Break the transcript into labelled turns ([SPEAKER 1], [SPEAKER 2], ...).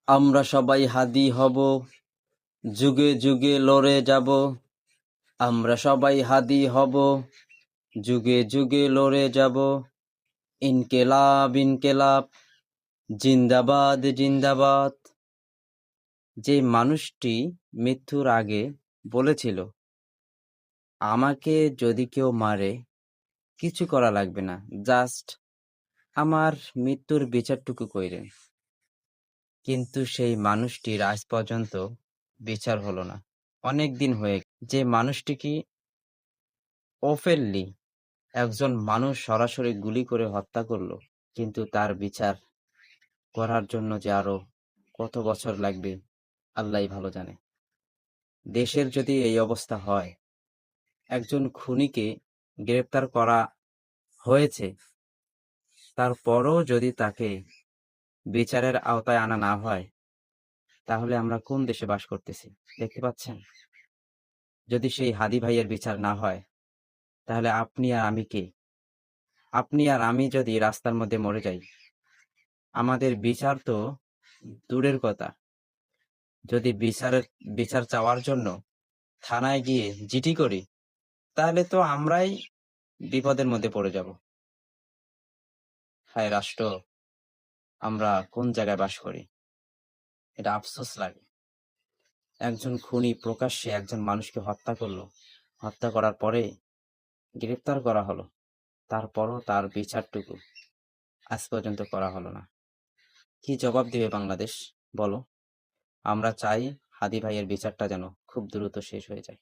[SPEAKER 1] আমরা সবাই হাদি হব, যুগে যুগে লড়ে যাব। আমরা সবাই হাদি হব, যুগে যুগে লড়ে যাব। ইনকেলাব ইনকেলাব, জিন্দাবাদ জিন্দাবাদ। যে মানুষটি মৃত্যুর আগে বলেছিল, আমাকে যদি কেউ মারে কিছু করা লাগবে না, জাস্ট আমার মৃত্যুর বিচারটুকু কইরেন, কিন্তু সেই মানুষটির আজ পর্যন্ত বিচার হলো না। অনেক দিন হয়ে যে মানুষটি কি ওপেনলি একজন মানুষ সরাসরি গুলি করে হত্যা করলো, কিন্তু তার বিচার করার জন্য যে আরো কত বছর লাগবে আল্লাহই ভালো জানে। দেশের যদি এই অবস্থা হয়, একজন খুনিকে গ্রেপ্তার করা হয়েছে, তারপরও যদি তাকে বিচারের আওতায় আনা না হয়, তাহলে আমরা কোন দেশে বাস করতেছি দেখতে পাচ্ছেন? যদি সেই হাদি ভাইয়ের বিচার না হয়, তাহলে আপনি আর আমি কে? আপনি আর আমি যদি রাস্তার মধ্যে মরে যাই, আমাদের বিচার তো দূরের কথা, যদি বিচার চাওয়ার জন্য থানায় গিয়ে জিডি করি, তাহলে তো আমরাই বিপদের মধ্যে পড়ে যাব। হায় রাষ্ট্র, আমরা কোন জায়গায় বাস করি? এটা আফসোস লাগে। একজন খুনি প্রকাশ্যে একজন মানুষকে হত্যা করলো, হত্যা করার পরে গ্রেপ্তার করা হলো, তারপরও তার বিচারটুকু আজ পর্যন্ত করা হলো না। কি জবাব দিবে বাংলাদেশ বলো? আমরা চাই হাদি ভাইয়ের বিচারটা যেন খুব দ্রুত শেষ হয়ে যায়।